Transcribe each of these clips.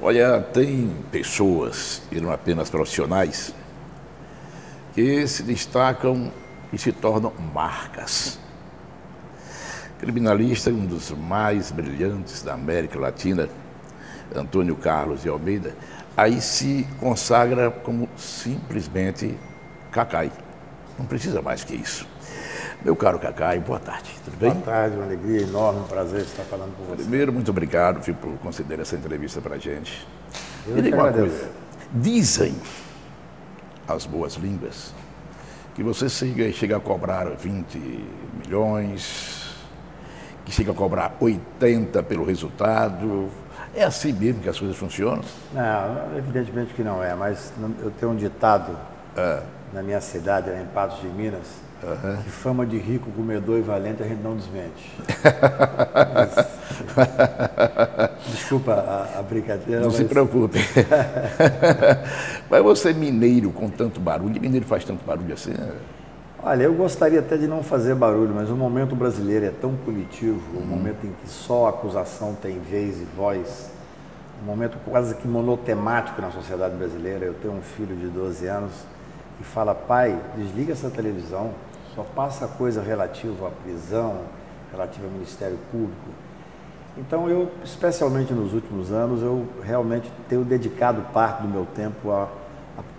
Olha, tem pessoas, e não apenas profissionais, que se destacam e se tornam marcas. Criminalista, um dos mais brilhantes da América Latina, Antônio Carlos de Almeida, aí se consagra como simplesmente Cacai. Não precisa mais que isso. Meu caro Cacai, boa tarde, tudo bem? Boa tarde, uma alegria enorme, um prazer estar falando com você. Primeiro, muito obrigado por conceder essa entrevista para a gente. Eu Me diga que uma agradeço. coisa, dizem as boas línguas que você chega a cobrar 20 milhões, que chega a cobrar 80 pelo resultado. É assim mesmo que as coisas funcionam? Não, evidentemente que não é, mas eu tenho um ditado na minha cidade, em Patos de Minas, que fama de rico, comedor e valente a gente não desmente. Desculpa a brincadeira, Não se preocupe. Mas você mineiro com tanto barulho, mineiro faz tanto barulho assim? Olha, eu gostaria até de não fazer barulho, mas o momento brasileiro é tão punitivo, um momento em que só a acusação tem vez e voz, um momento quase que monotemático na sociedade brasileira. Eu tenho um filho de 12 anos e fala: pai, desliga essa televisão, só passa coisa relativa à prisão, relativa ao Ministério Público. Então eu, especialmente nos últimos anos, eu realmente tenho dedicado parte do meu tempo a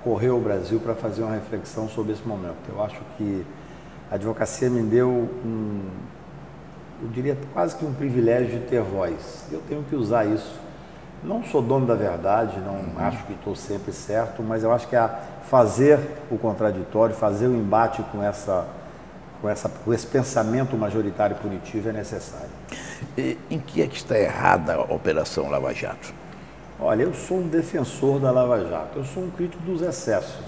correr o Brasil para fazer uma reflexão sobre esse momento. Eu acho que a advocacia me deu eu diria quase que um privilégio de ter voz. Eu tenho que usar isso. Não sou dono da verdade, não acho que estou sempre certo, mas eu acho que fazer o contraditório, fazer o embate com esse pensamento majoritário e punitivo é necessário. E em que é que está errada a Operação Lava Jato? Olha, eu sou um defensor da Lava Jato, eu sou um crítico dos excessos.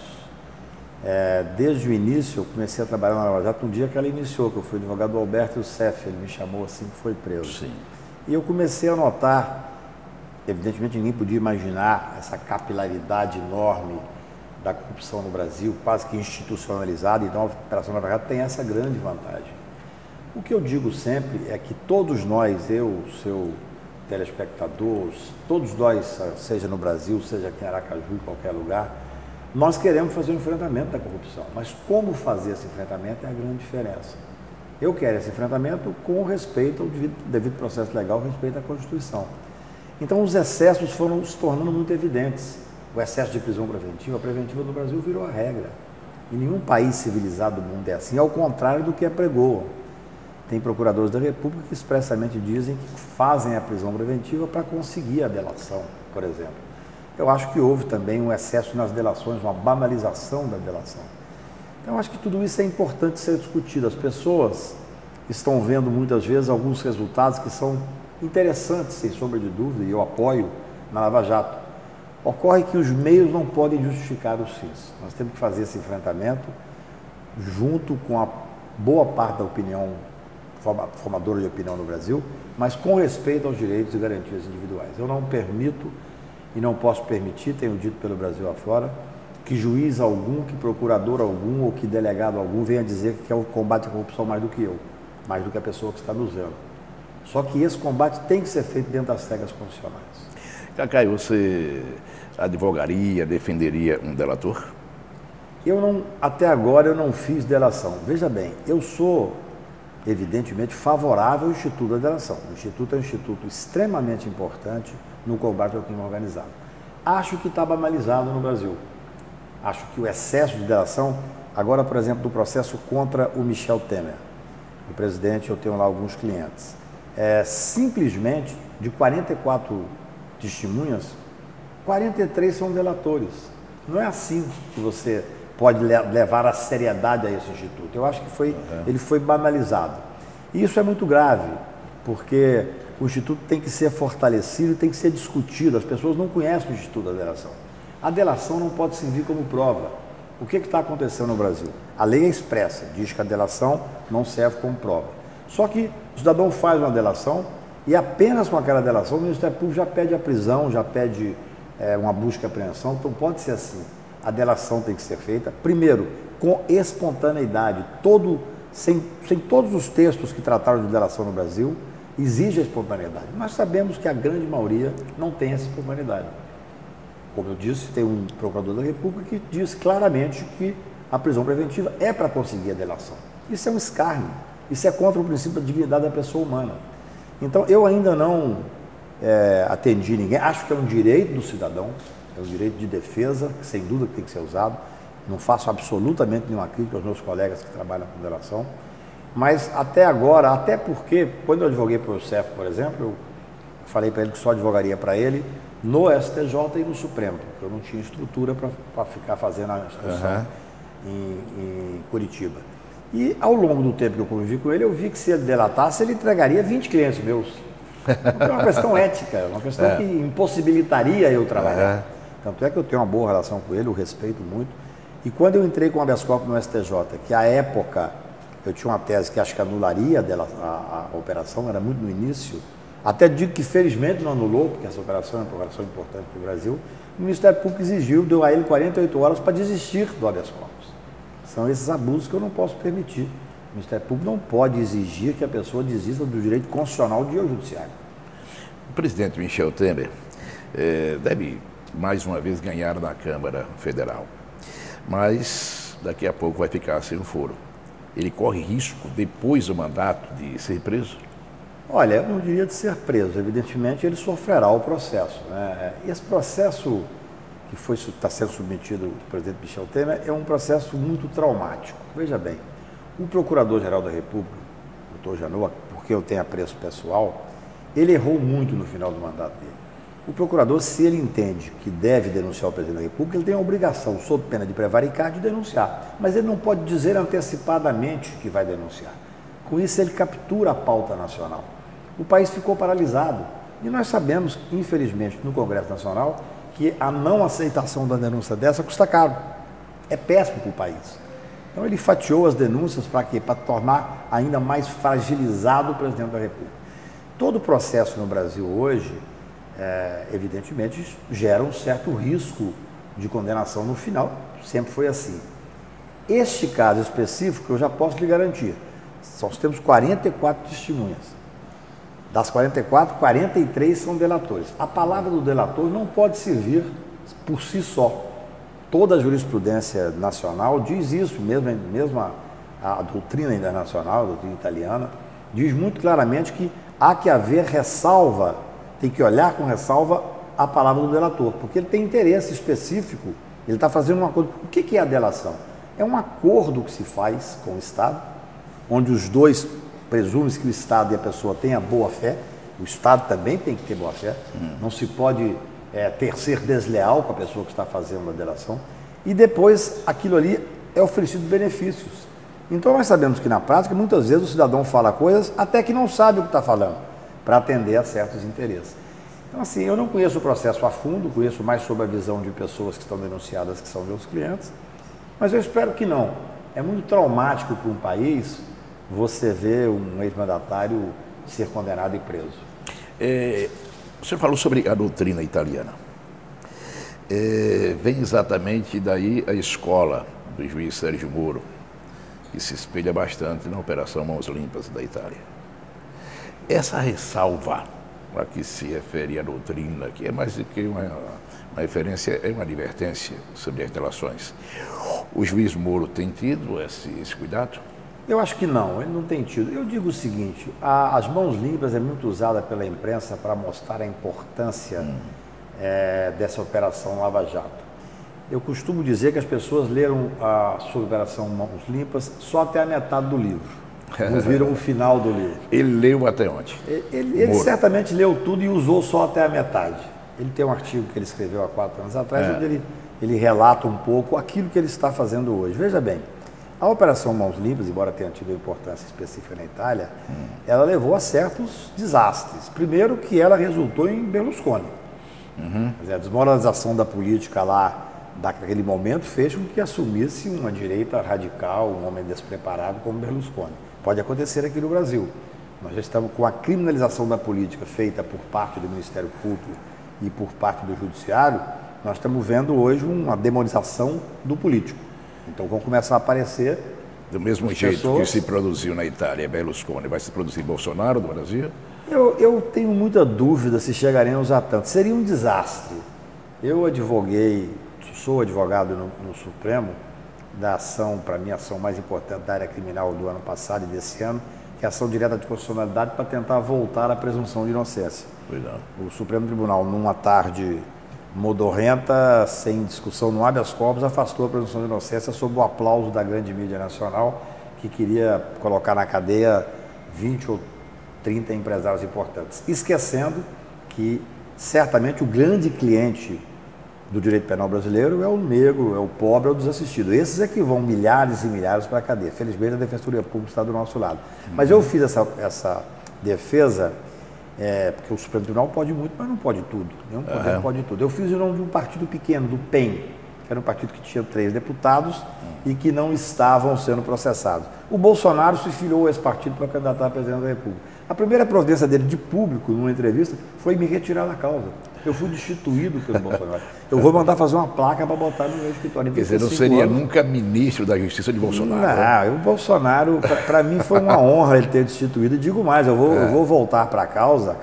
Desde o início, eu comecei a trabalhar na Lava Jato no dia que ela iniciou, que eu fui advogado do Alberto Youssef, ele me chamou assim que foi preso. Sim. E eu comecei a notar, evidentemente ninguém podia imaginar essa capilaridade enorme da corrupção no Brasil, quase que institucionalizada, então a Operação Lava Jato tem essa grande vantagem. O que eu digo sempre é que todos nós, eu, seu telespectador, todos nós, seja no Brasil, seja aqui em Aracaju, em qualquer lugar, nós queremos fazer um enfrentamento da corrupção, mas como fazer esse enfrentamento é a grande diferença. Eu quero esse enfrentamento com respeito ao devido processo legal, respeito à Constituição. Então os excessos foram se tornando muito evidentes. O excesso de prisão preventiva, a preventiva no Brasil virou a regra. Em nenhum país civilizado do mundo é assim, ao contrário do que apregoam. Tem procuradores da República que expressamente dizem que fazem a prisão preventiva para conseguir a delação, por exemplo. Eu acho que houve também um excesso nas delações, uma banalização da delação. Então, eu acho que tudo isso é importante ser discutido. As pessoas estão vendo muitas vezes alguns resultados que são interessantes, sem sombra de dúvida, e eu apoio na Lava Jato. Ocorre que os meios não podem justificar os fins. Nós temos que fazer esse enfrentamento junto com a boa parte da opinião, formadora de opinião no Brasil, mas com respeito aos direitos e garantias individuais. Eu não permito e não posso permitir, tenho dito pelo Brasil afora, que juiz algum, que procurador algum ou que delegado algum venha dizer que quer o combate à corrupção mais do que eu, mais do que a pessoa que está nos vendo. Só que esse combate tem que ser feito dentro das regras constitucionais. Cacai, você advogaria, defenderia um delator? Até agora eu não fiz delação. Veja bem, eu sou evidentemente favorável ao Instituto da Delação. O Instituto é um instituto extremamente importante no combate ao crime organizado. Acho que está banalizado no Brasil. Acho que o excesso de delação, agora, por exemplo, do processo contra o Michel Temer, o presidente, eu tenho lá alguns clientes. Simplesmente, de 44 testemunhas, 43 são delatores. Não é assim que você pode levar a seriedade a esse instituto. Eu acho que ele foi banalizado. E isso é muito grave, porque o instituto tem que ser fortalecido e tem que ser discutido. As pessoas não conhecem o Instituto da Delação. A delação não pode servir como prova. O que está acontecendo no Brasil? A lei é expressa, diz que a delação não serve como prova. Só que o cidadão faz uma delação e apenas com aquela delação o Ministério Público já pede a prisão, já pede uma busca e apreensão. Então pode ser assim. A delação tem que ser feita, primeiro, com espontaneidade, sem todos os textos que trataram de delação no Brasil, exige a espontaneidade. Nós sabemos que a grande maioria não tem essa espontaneidade. Como eu disse, tem um procurador da República que diz claramente que a prisão preventiva é para conseguir a delação. Isso é um escárnio, isso é contra o princípio da dignidade da pessoa humana. Então, eu ainda não atendi ninguém, acho que é um direito do cidadão, é um direito de defesa, que sem dúvida tem que ser usado. Não faço absolutamente nenhuma crítica aos meus colegas que trabalham com delação, mas até agora, até porque, quando eu advoguei para o Youssef, por exemplo, eu falei para ele que só advogaria para ele no STJ e no Supremo, porque eu não tinha estrutura para ficar fazendo a instrução em Curitiba. E ao longo do tempo que eu convivi com ele, eu vi que se ele delatasse, ele entregaria 20 clientes meus. Porque é uma questão ética, uma questão que impossibilitaria eu trabalhar. Tanto é que eu tenho uma boa relação com ele, eu respeito muito. E quando eu entrei com o habeas corpus no STJ, que à época eu tinha uma tese que acho que anularia a operação, era muito no início, até digo que felizmente não anulou, porque essa operação é uma operação importante para o Brasil, o Ministério Público exigiu, deu a ele 48 horas para desistir do habeas corpus. São esses abusos que eu não posso permitir. O Ministério Público não pode exigir que a pessoa desista do direito constitucional de ir ao judiciário. O presidente Michel Temer deve mais uma vez ganhar na Câmara Federal, mas daqui a pouco vai ficar sem o foro. Ele corre risco, depois do mandato, de ser preso? Olha, eu não diria de ser preso. Evidentemente, ele sofrerá o processo, né? E esse processo que está sendo submetido ao presidente Michel Temer é um processo muito traumático. Veja bem, o Procurador-Geral da República, o Dr. Janot, porque eu tenho apreço pessoal, ele errou muito no final do mandato dele. O procurador, se ele entende que deve denunciar o presidente da República, ele tem a obrigação, sob pena de prevaricar, de denunciar. Mas ele não pode dizer antecipadamente que vai denunciar. Com isso, ele captura a pauta nacional. O país ficou paralisado. E nós sabemos, infelizmente, no Congresso Nacional, que a não aceitação da denúncia dessa custa caro. É péssimo para o país. Então, ele fatiou as denúncias para quê? Para tornar ainda mais fragilizado o presidente da República. Todo o processo no Brasil hoje, evidentemente, gera um certo risco de condenação no final, sempre foi assim. Este caso específico, eu já posso lhe garantir, nós temos 44 testemunhas. Das 44, 43 são delatores. A palavra do delator não pode servir por si só. Toda a jurisprudência nacional diz isso, mesmo a doutrina internacional, a doutrina italiana, diz muito claramente que há que haver ressalva, tem que olhar com ressalva a palavra do delator, porque ele tem interesse específico, ele está fazendo um acordo. O que é a delação? É um acordo que se faz com o Estado, onde os dois presumem que o Estado e a pessoa tenham boa fé, o Estado também tem que ter boa fé, não se pode ser desleal com a pessoa que está fazendo a delação, e depois aquilo ali é oferecido benefícios. Então nós sabemos que na prática, muitas vezes o cidadão fala coisas até que não sabe o que está falando, para atender a certos interesses. Então assim, eu não conheço o processo a fundo, conheço mais sobre a visão de pessoas que estão denunciadas, que são meus clientes, mas eu espero que não. É muito traumático para um país você ver um ex-mandatário ser condenado e preso. Você falou sobre a doutrina italiana. Vem exatamente daí a escola do juiz Sérgio Moro, que se espelha bastante na Operação Mãos Limpas da Itália. Essa ressalva a que se refere a doutrina, que é mais do que uma referência, é uma advertência sobre as relações. O juiz Moro tem tido esse cuidado? Eu acho que não, ele não tem tido. Eu digo o seguinte, as mãos limpas é muito usada pela imprensa para mostrar a importância dessa Operação Lava Jato. Eu costumo dizer que as pessoas leram a sua Operação Mãos Limpas só até a metade do livro. Não viram o final do livro. Ele leu até onde? Ele certamente leu tudo e usou só até a metade. Ele tem um artigo que ele escreveu há 4 anos atrás, onde ele relata um pouco aquilo que ele está fazendo hoje. Veja bem, a Operação Mãos Limpas, embora tenha tido importância específica na Itália, ela levou a certos desastres. Primeiro que ela resultou em Berlusconi. Quer dizer, a desmoralização da política lá, daquele momento, fez com que assumisse uma direita radical, um homem despreparado como Berlusconi. Pode acontecer aqui no Brasil. Nós já estamos com a criminalização da política feita por parte do Ministério Público e por parte do Judiciário, nós estamos vendo hoje uma demonização do político. Então vão começar a aparecer Do mesmo jeito que se produziu na Itália Berlusconi, vai se produzir Bolsonaro no Brasil? Eu tenho muita dúvida se chegaremos a tanto. Seria um desastre. Eu sou advogado no Supremo da ação, para mim, a ação mais importante da área criminal do ano passado e desse ano, que é a ação direta de constitucionalidade para tentar voltar à presunção de inocência. O Supremo Tribunal, numa tarde modorrenta, sem discussão no habeas corpus, afastou a presunção de inocência sob o aplauso da grande mídia nacional, que queria colocar na cadeia 20 ou 30 empresários importantes, esquecendo que certamente o grande cliente do direito penal brasileiro é o negro, é o pobre, é o desassistido. Esses é que vão milhares e milhares para a cadeia. Felizmente a Defensoria Pública está do nosso lado. Mas eu fiz essa defesa, porque o Supremo Tribunal pode muito, mas não pode tudo. Nenhum poder pode tudo. Eu fiz em nome de um partido pequeno, do PEN, que era um partido que tinha 3 deputados e que não estavam sendo processados. O Bolsonaro se filiou a esse partido para candidatar a presidente da República. A primeira providência dele de público, numa entrevista, foi me retirar da causa. Eu fui destituído pelo Bolsonaro. Eu vou mandar fazer uma placa para botar no meu escritório. Quer dizer, não seria nunca ministro da Justiça de Bolsonaro? Não, o Bolsonaro, para mim, foi uma honra ele ter destituído. E digo mais, eu vou voltar para a causa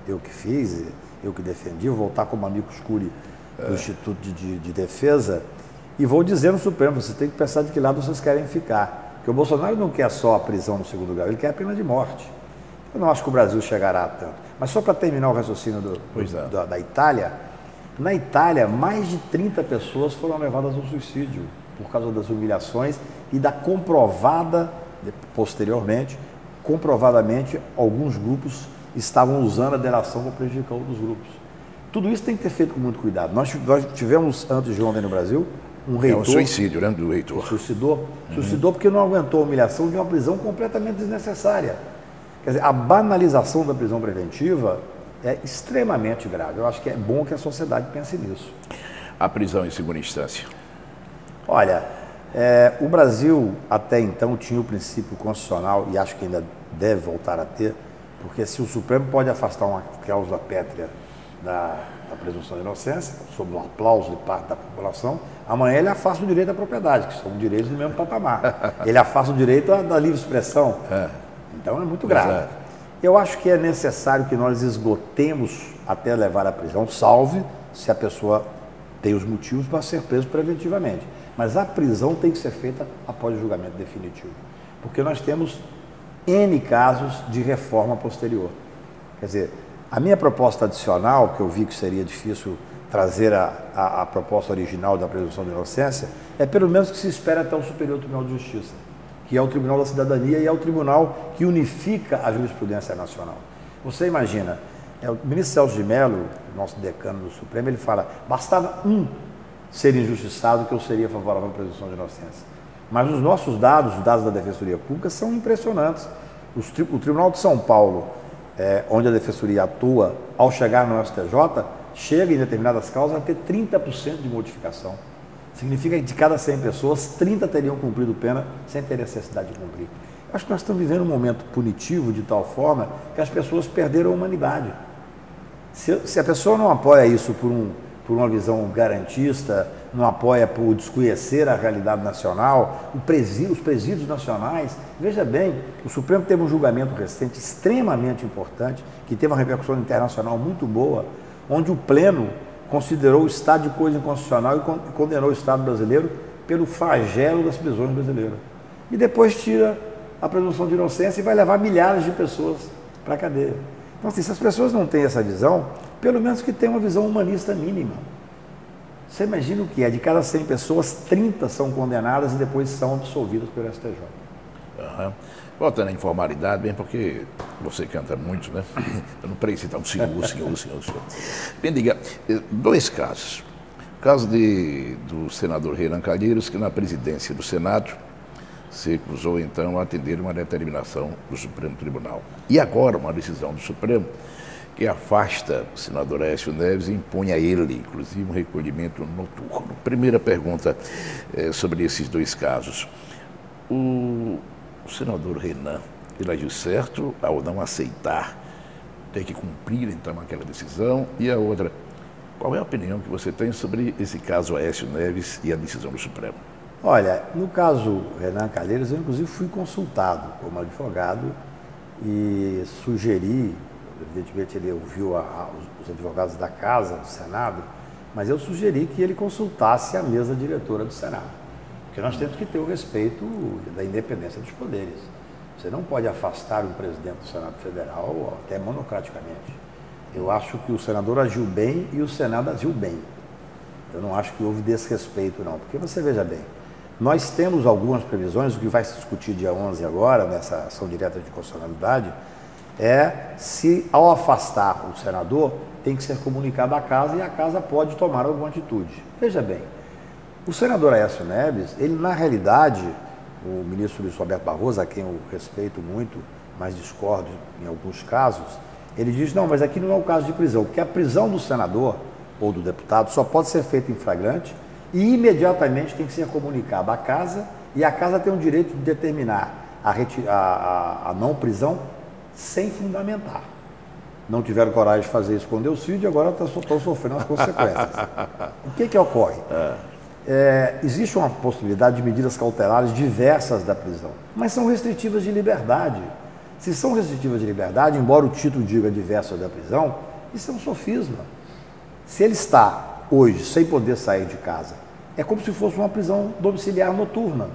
eu que fiz, eu que defendi, vou voltar como amigo escuro do Instituto de Defesa, e vou dizer no Supremo, você tem que pensar de que lado vocês querem ficar. Porque o Bolsonaro não quer só a prisão no segundo grau, ele quer a pena de morte. Eu não acho que o Brasil chegará a tanto. Mas só para terminar o raciocínio da Itália, na Itália, mais de 30 pessoas foram levadas ao suicídio por causa das humilhações e da comprovadamente, alguns grupos estavam usando a delação para prejudicar outros grupos. Tudo isso tem que ter feito com muito cuidado. Nós tivemos, antes de ontem no Brasil, um reitor... É um suicídio, né, do reitor. Suicidou porque não aguentou a humilhação de uma prisão completamente desnecessária. Quer dizer, a banalização da prisão preventiva é extremamente grave. Eu acho que é bom que a sociedade pense nisso. A prisão em segunda instância? Olha, o Brasil até então tinha o princípio constitucional, e acho que ainda deve voltar a ter, porque se o Supremo pode afastar uma cláusula pétrea da presunção de inocência, sob um aplauso de parte da população, amanhã ele afasta o direito à propriedade, que são direitos do mesmo patamar. Ele afasta o direito da livre expressão. Então é muito grave. Eu acho que é necessário que nós esgotemos até levar à prisão, salve se a pessoa tem os motivos para ser preso preventivamente. Mas a prisão tem que ser feita após o julgamento definitivo. Porque nós temos N casos de reforma posterior. Quer dizer, a minha proposta adicional, que eu vi que seria difícil trazer a proposta original da presunção de inocência, é pelo menos que se espere até o Superior Tribunal de Justiça, que é o Tribunal da Cidadania e é o tribunal que unifica a jurisprudência nacional. Você imagina, o ministro Celso de Mello, nosso decano do Supremo, ele fala, bastava um ser injustiçado que eu seria favorável à presunção de inocência. Mas os nossos dados, os dados da Defensoria Pública, são impressionantes. O Tribunal de São Paulo, onde a Defensoria atua, ao chegar no STJ, chega em determinadas causas a ter 30% de modificação. Significa que de cada 100 pessoas, 30 teriam cumprido pena sem ter necessidade de cumprir. Acho que nós estamos vivendo um momento punitivo de tal forma que as pessoas perderam a humanidade. Se a pessoa não apoia isso por uma visão garantista, não apoia por desconhecer a realidade nacional, os presídios nacionais, veja bem, o Supremo teve um julgamento recente extremamente importante, que teve uma repercussão internacional muito boa, onde o Pleno considerou o estado de coisa inconstitucional e condenou o Estado brasileiro pelo flagelo das prisões brasileiras. E depois tira a presunção de inocência e vai levar milhares de pessoas para a cadeia. Então, assim, se as pessoas não têm essa visão, pelo menos que tenham uma visão humanista mínima. Você imagina o que é? De cada 100 pessoas, 30 são condenadas e depois são absolvidas pelo STJ. Voltando à informalidade, bem porque você canta muito, né? Eu não preciso citar um senhor. Bem, diga, 2 casos. O caso do senador Renan Calheiros, que na presidência do Senado se recusou então a atender uma determinação do Supremo Tribunal. E agora uma decisão do Supremo que afasta o senador Aécio Neves e impõe a ele, inclusive, um recolhimento noturno. Primeira pergunta sobre esses 2 casos. O senador Renan, ele agiu certo ao não aceitar, tem que cumprir então aquela decisão? E a outra, qual é a opinião que você tem sobre esse caso Aécio Neves e a decisão do Supremo? Olha, no caso Renan Calheiros, eu inclusive fui consultado como advogado e sugeri, evidentemente ele ouviu os advogados da Casa, do Senado, mas eu sugeri que ele consultasse a mesa diretora do Senado, porque nós temos que ter o respeito da independência dos poderes. Você não pode afastar um presidente do Senado Federal até monocraticamente. Eu acho que o senador agiu bem e o Senado agiu bem. Eu não acho que houve desrespeito, não, porque você veja bem, nós temos algumas previsões, o que vai se discutir dia 11 agora, nessa ação direta de constitucionalidade, é se ao afastar o senador, tem que ser comunicado à Casa e a Casa pode tomar alguma atitude. Veja bem, o senador Aécio Neves, ele na realidade, o ministro Luiz Roberto Barroso, a quem eu respeito muito, mas discordo em alguns casos, ele diz, não, mas aqui não é o caso de prisão, porque a prisão do senador ou do deputado só pode ser feita em flagrante e imediatamente tem que ser comunicado à Casa e a Casa tem o direito de determinar a não prisão sem fundamentar. Não tiveram coragem de fazer isso com Delcídio e agora estão sofrendo as consequências. O que ocorre? Existe uma possibilidade de medidas cautelares diversas da prisão, mas são restritivas de liberdade. Se são restritivas de liberdade, embora o título diga diversas da prisão, isso é um sofisma. Se ele está hoje sem poder sair de casa, é como se fosse uma prisão domiciliar noturna.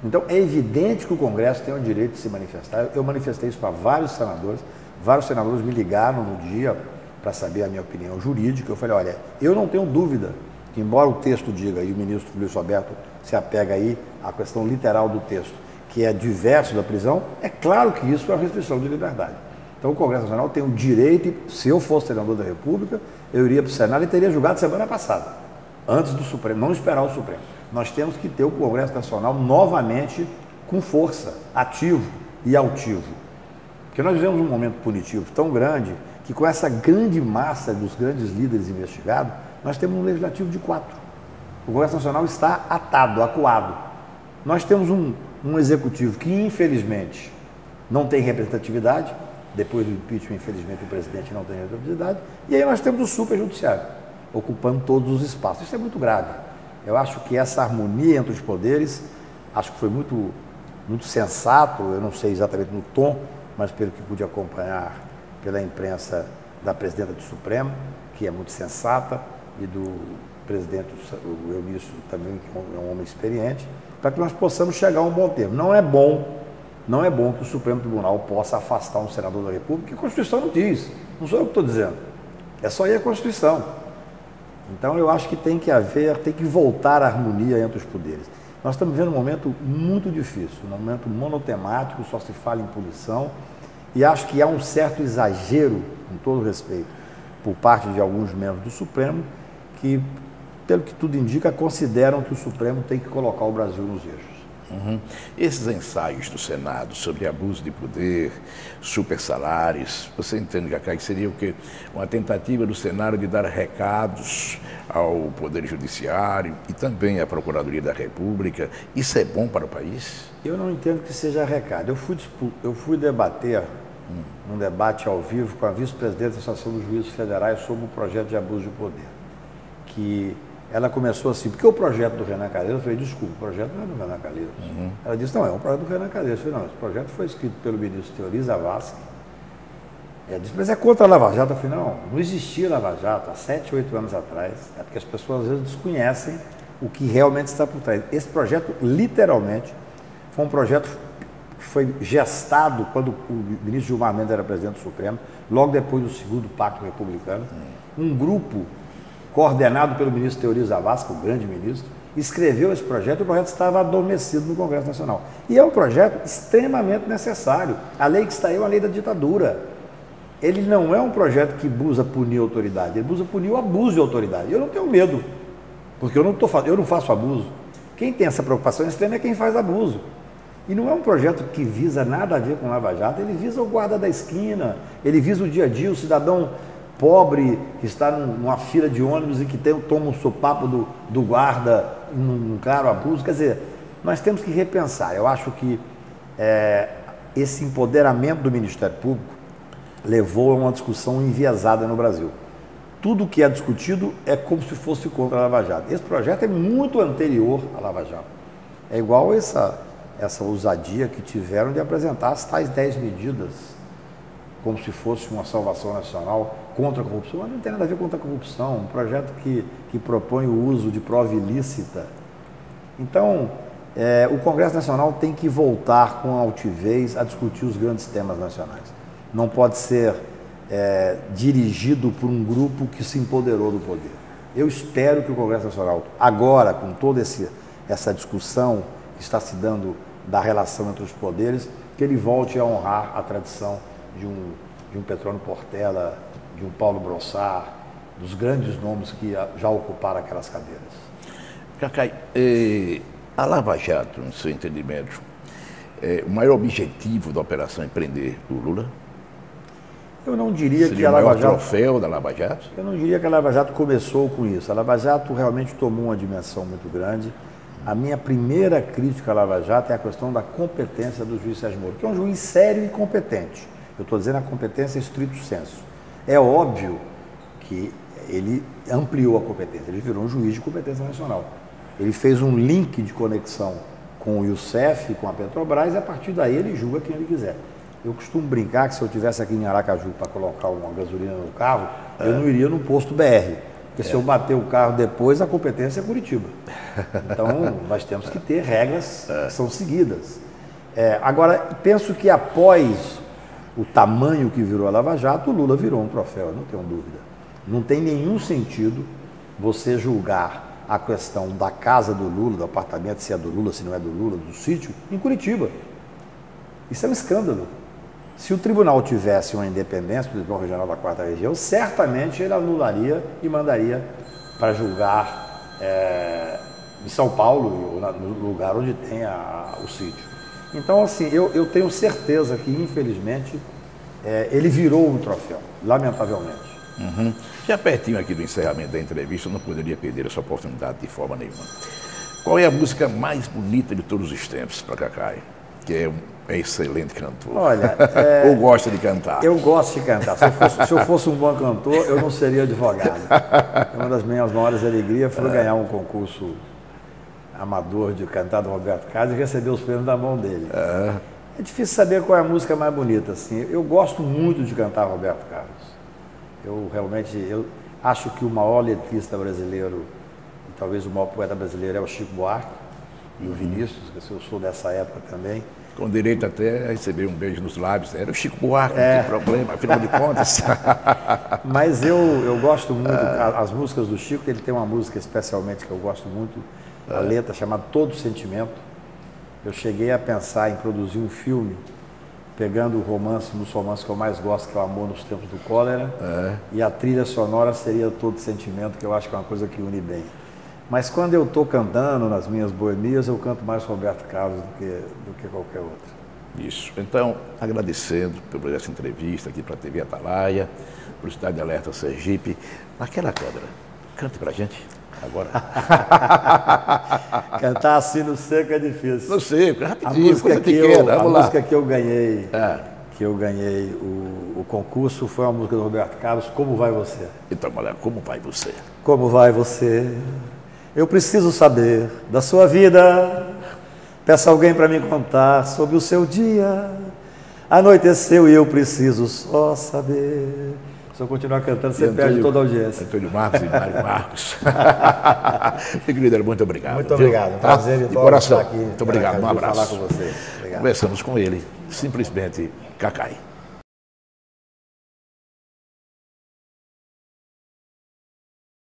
Então é evidente que o Congresso tem o direito de se manifestar. Eu manifestei isso para vários senadores me ligaram no dia para saber a minha opinião jurídica. Eu falei, olha, eu não tenho dúvida que, embora o texto diga, e o ministro Luiz Roberto se apega aí à questão literal do texto, que é diverso da prisão, é claro que isso é uma restrição de liberdade. Então o Congresso Nacional tem o direito, se eu fosse senador da República, eu iria para o Senado e teria julgado semana passada, antes do Supremo, não esperar o Supremo. Nós temos que ter o Congresso Nacional novamente com força, ativo e altivo. Porque nós vivemos um momento punitivo tão grande que com essa grande massa dos grandes líderes investigados, nós temos um legislativo de 4. O Congresso Nacional está atado, acuado. Nós temos um executivo que, infelizmente, não tem representatividade. Depois do impeachment, infelizmente, o presidente não tem representatividade. E aí nós temos o superjudiciário, ocupando todos os espaços. Isso é muito grave. Eu acho que essa harmonia entre os poderes, acho que foi muito, muito sensato, eu não sei exatamente no tom, mas pelo que pude acompanhar pela imprensa da presidenta do Supremo, que é muito sensata, e do presidente, o Eunício também, que é um homem experiente, para que nós possamos chegar a um bom termo. Não é bom que o Supremo Tribunal possa afastar um senador da República, que a Constituição não diz, não sou eu que estou dizendo, é só ir a Constituição. Então eu acho que tem que voltar a harmonia entre os poderes. Nós estamos vivendo um momento muito difícil, um momento monotemático, só se fala em punição, e acho que há um certo exagero, com todo respeito, por parte de alguns membros do Supremo, que, pelo que tudo indica, consideram que o Supremo tem que colocar o Brasil nos eixos. Esses ensaios do Senado sobre abuso de poder, supersalários, você entende, Cacá, que seria o quê? Uma tentativa do Senado de dar recados ao Poder Judiciário e também à Procuradoria da República. Isso é bom para o país? Eu não entendo que seja recado. Eu fui debater um debate ao vivo com a vice-presidente da Associação dos Juízes Federais sobre o projeto de abuso de poder, que ela começou assim, porque o projeto do Renan Calheiros, eu falei, desculpa, o projeto não é do Renan Calheiros. Ela disse, não, é um projeto do Renan Calheiros. Eu falei, não, esse projeto foi escrito pelo ministro Teori Zavascki. Ela disse, mas é contra a Lava Jato. Eu falei, não existia Lava Jato há 7, 8 anos atrás, é porque as pessoas às vezes desconhecem o que realmente está por trás. Esse projeto, literalmente, foi um projeto que foi gestado quando o ministro Gilmar Mendes era presidente do Supremo, logo depois do segundo Pacto Republicano. Um grupo coordenado pelo ministro Teori Zavascki, o grande ministro, escreveu esse projeto e o projeto estava adormecido no Congresso Nacional. E é um projeto extremamente necessário. A lei que está aí é uma lei da ditadura. Ele não é um projeto que busca punir a autoridade, ele busca punir o abuso de autoridade. Eu não tenho medo, porque eu não faço abuso. Quem tem essa preocupação extrema é quem faz abuso. E não é um projeto que visa nada a ver com Lava Jato, ele visa o guarda da esquina, ele visa o dia a dia, o cidadão pobre que está numa fila de ônibus e que toma um sopapo do guarda num claro abuso. Quer dizer, nós temos que repensar. Eu acho que esse empoderamento do Ministério Público levou a uma discussão enviesada no Brasil. Tudo que é discutido é como se fosse contra a Lava Jato. Esse projeto é muito anterior à Lava Jato. É igual essa ousadia que tiveram de apresentar as tais 10 medidas como se fosse uma salvação nacional contra a corrupção. Mas não tem nada a ver contra a corrupção, um projeto que propõe o uso de prova ilícita. Então, o Congresso Nacional tem que voltar com altivez a discutir os grandes temas nacionais. Não pode ser dirigido por um grupo que se empoderou do poder. Eu espero que o Congresso Nacional, agora, com toda essa discussão que está se dando da relação entre os poderes, que ele volte a honrar a tradição de um Petrônio Portela, de um Paulo Brossard, dos grandes nomes que já ocuparam aquelas cadeiras. Cacai, a Lava Jato, no seu entendimento, o maior objetivo da operação é prender o Lula? Eu não diria Seria que a Lava Jato... o maior troféu da Lava Jato? Eu não diria que a Lava Jato começou com isso. A Lava Jato realmente tomou uma dimensão muito grande. A minha primeira crítica à Lava Jato é a questão da competência do juiz Sérgio Moro, que é um juiz sério e competente. Eu estou dizendo a competência em estrito senso. É óbvio que ele ampliou a competência, ele virou um juiz de competência nacional. Ele fez um link de conexão com o Youssef, com a Petrobras, e a partir daí ele julga quem ele quiser. Eu costumo brincar que se eu estivesse aqui em Aracaju para colocar uma gasolina no carro, eu não iria no posto BR. Porque se eu bater o carro depois, a competência é Curitiba. Então, nós temos que ter regras que são seguidas. Agora, penso que após o tamanho que virou a Lava Jato, o Lula virou um troféu, eu não tenho dúvida. Não tem nenhum sentido você julgar a questão da casa do Lula, do apartamento, se é do Lula, se não é do Lula, do sítio, em Curitiba. Isso é um escândalo. Se o tribunal tivesse uma independência, o Tribunal Regional da 4ª Região, certamente ele anularia e mandaria para julgar em São Paulo, no lugar onde tem o sítio. Então, assim, eu tenho certeza que, infelizmente, ele virou um troféu, lamentavelmente. Uhum. Já pertinho aqui do encerramento da entrevista, eu não poderia perder essa oportunidade de forma nenhuma. Qual é a música mais bonita de todos os tempos para Cacai? Que é excelente cantor. Olha, ou gosta de cantar? Eu gosto de cantar. Se eu fosse um bom cantor, eu não seria advogado. Uma das minhas maiores alegrias foi ganhar um concurso amador de cantar do Roberto Carlos e receber os prêmios da mão dele. É difícil saber qual é a música mais bonita. Assim. Eu gosto muito de cantar Roberto Carlos. Eu acho que o maior letrista brasileiro, e talvez o maior poeta brasileiro, é o Chico Buarque e o Vinícius, que eu sou dessa época também. Com direito até a receber um beijo nos lábios. Era o Chico Buarque, não tem problema, afinal de contas. Mas eu gosto muito, as músicas do Chico, ele tem uma música especialmente que eu gosto muito, a letra chamada Todo Sentimento. Eu cheguei a pensar em produzir um filme, pegando o romance, um dos romances que eu mais gosto, que é o Amor nos Tempos do Cólera, e a trilha sonora seria Todo Sentimento, que eu acho que é uma coisa que une bem. Mas quando eu estou cantando nas minhas boemias, eu canto mais Roberto Carlos do que qualquer outro. Isso. Então, agradecendo por essa entrevista aqui para a TV Atalaia, para o Cidade Alerta Sergipe. Naquela câmera, cante para a gente agora. Cantar assim no seco é difícil. No seco, rapidinho, coisa pequena. A música que eu ganhei, o concurso, foi uma música do Roberto Carlos, Como Vai Você? Então, olha, como vai você? Como vai você? Eu preciso saber da sua vida. Peço alguém para me contar sobre o seu dia. Anoiteceu e eu preciso só saber. Se eu continuar cantando, você perde toda a audiência. Antônio Marcos e Mário Marcos. Meu querido, muito obrigado. Muito obrigado. Prazer de coração. Estar aqui. Muito obrigado. Um abraço. Falar com vocês. Obrigado. Conversamos com ele, simplesmente Cacai.